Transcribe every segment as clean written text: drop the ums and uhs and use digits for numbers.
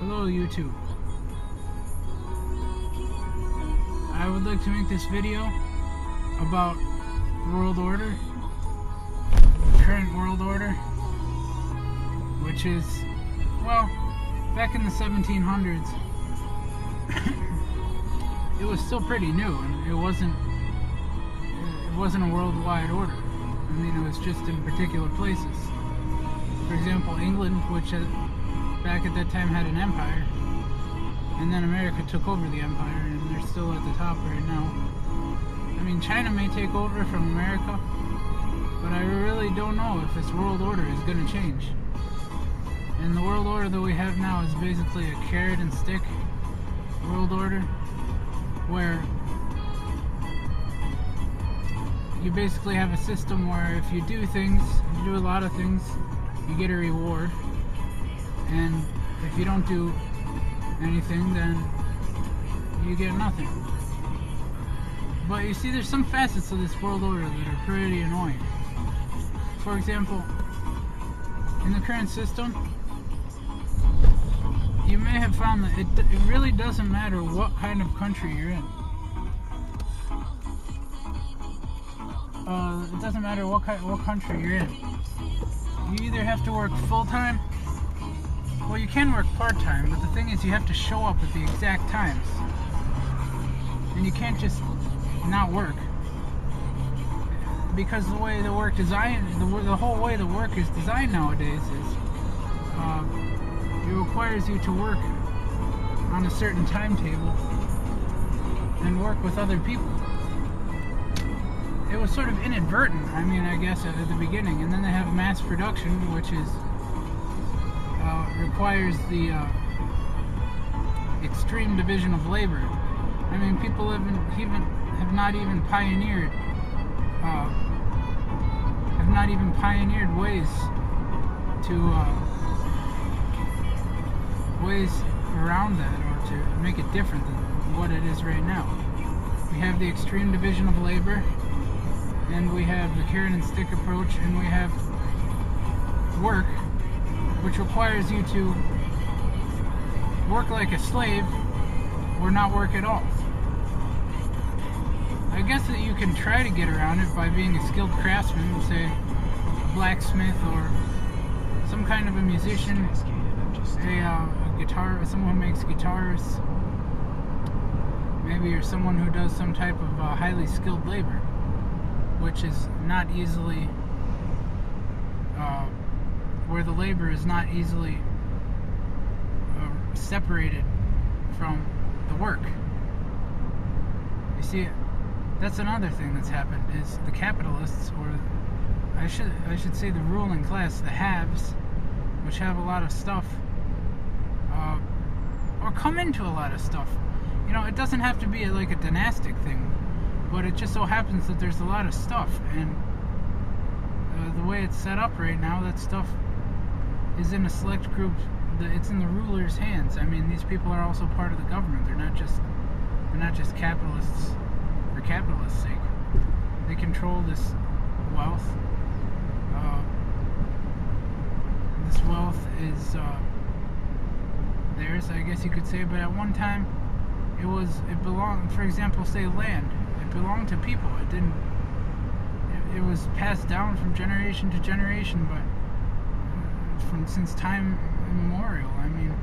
Hello YouTube. I would like to make this video about the world order, the current world order, which is, well, back in the 1700s, it was still pretty new, and it wasn't a worldwide order. I mean, it was just in particular places. For example, England, which back at that time had an empire, and then America took over the empire, and they're still at the top right now. I mean, China may take over from America, but I really don't know if this world order is going to change. And the world order that we have now is basically a carrot and stick world order, where you basically have a system where if you do things, you do a lot of things, you get a reward, and if you don't do anything, then you get nothing. But you see, there's some facets of this world order that are pretty annoying. For example, in the current system, you may have found that it really doesn't matter what kind of country you're in. It doesn't matter what country you're in. You either have to work full-time, well, you can work part-time, but the thing is you have to show up at the exact times. And you can't just not work. Because the way the work design, the whole way the work is designed nowadays is, it requires you to work on a certain timetable and work with other people. It was sort of inadvertent, I mean, I guess, at the beginning. And then they have mass production, which is requires the extreme division of labor. I mean, people have not even pioneered ways around that, or to make it different than what it is right now. We have the extreme division of labor, and we have the carrot and stick approach, and we have work, which requires you to work like a slave or not work at all. I guess that you can try to get around it by being a skilled craftsman, say a blacksmith or some kind of a musician, a guitar, someone who makes guitars. Maybe you're someone who does some type of highly skilled labor, which is not easily, where the labor is not easily separated from the work. You see, that's another thing that's happened, is the capitalists, or I should say the ruling class, the haves, which have a lot of stuff, or come into a lot of stuff. You know, it doesn't have to be like a dynastic thing, but it just so happens that there's a lot of stuff, and the way it's set up right now, that stuff is in a select group. It's in the ruler's hands. I mean, these people are also part of the government. They're not just capitalists for capitalists' sake. They control this wealth. This wealth is theirs, I guess you could say. But at one time, it belonged. For example, say land. It belonged to people. It didn't. It was passed down from generation to generation, but since time immemorial. I mean,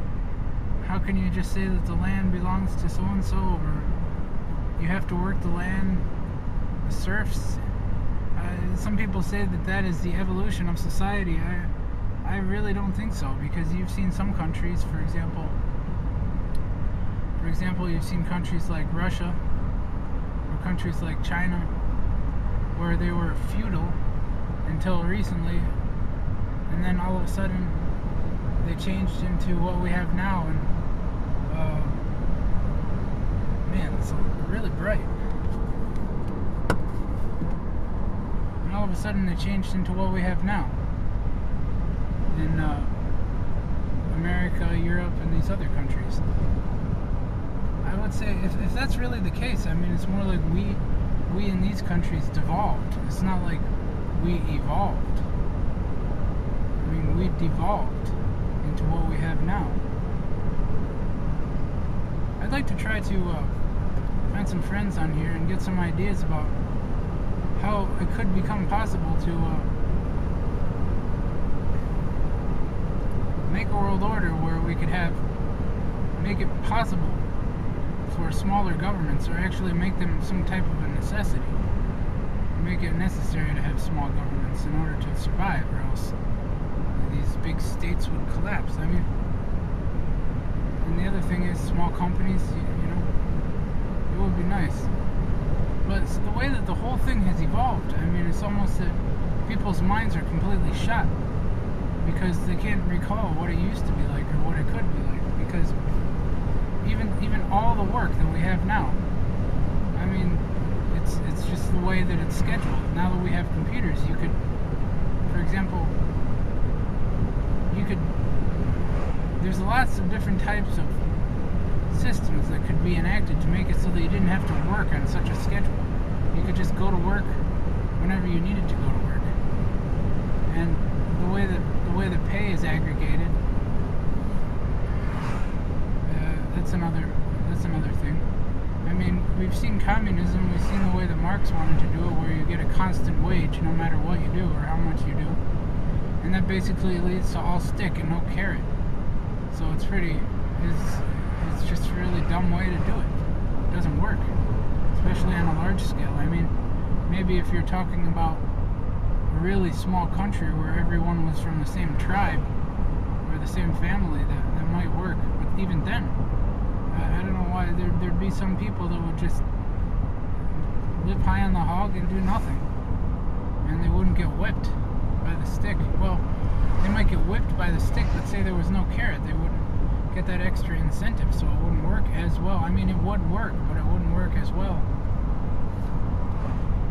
how can you just say that the land belongs to so and so, or you have to work the land, the serfs? Some people say that is the evolution of society. I really don't think so, because you've seen some countries, for example, you've seen countries like Russia or countries like China, where they were feudal until recently, and then all of a sudden they changed into what we have now, and man, it's really bright. And all of a sudden they changed into what we have now in America, Europe, and these other countries. I would say if that's really the case, I mean, it's more like we in these countries devolved. It's not like we evolved. I mean, we devolved into what we have now. like to try to find some friends on here and get some ideas about how it could become possible to make a world order where we could make it possible for smaller governments, or actually make them some type of a necessity. Make it necessary to have small governments in order to survive, or else these big states would collapse. I mean, and the other thing is small companies, you know, it would be nice. But it's the way that the whole thing has evolved, I mean, it's almost that people's minds are completely shot because they can't recall what it used to be like or what it could be like. Because even all the work that we have now, I mean, it's just the way that it's scheduled. Now that we have computers, you could, for example, there's lots of different types of systems that could be enacted to make it so that you didn't have to work on such a schedule. You could just go to work whenever you needed to go to work. And the way that pay is aggregated, that's another thing. I mean, we've seen communism, we've seen the way that Marx wanted to do it, where you get a constant wage no matter what you do or how much you do. And that basically leads to all stick and no carrot. So it's just a really dumb way to do it. It doesn't work, especially on a large scale. I mean, maybe if you're talking about a really small country where everyone was from the same tribe or the same family, that might work. But even then, I don't know why there'd be some people that would just live high on the hog and do nothing, and they wouldn't get whipped by the stick. Well, they might get whipped by the stick, but say there was no carrot, they wouldn't get that extra incentive, so it wouldn't work as well. I mean, it would work, but it wouldn't work as well.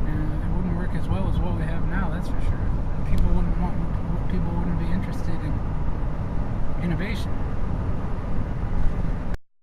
And it wouldn't work as well as what we have now, that's for sure. People wouldn't be interested in innovation.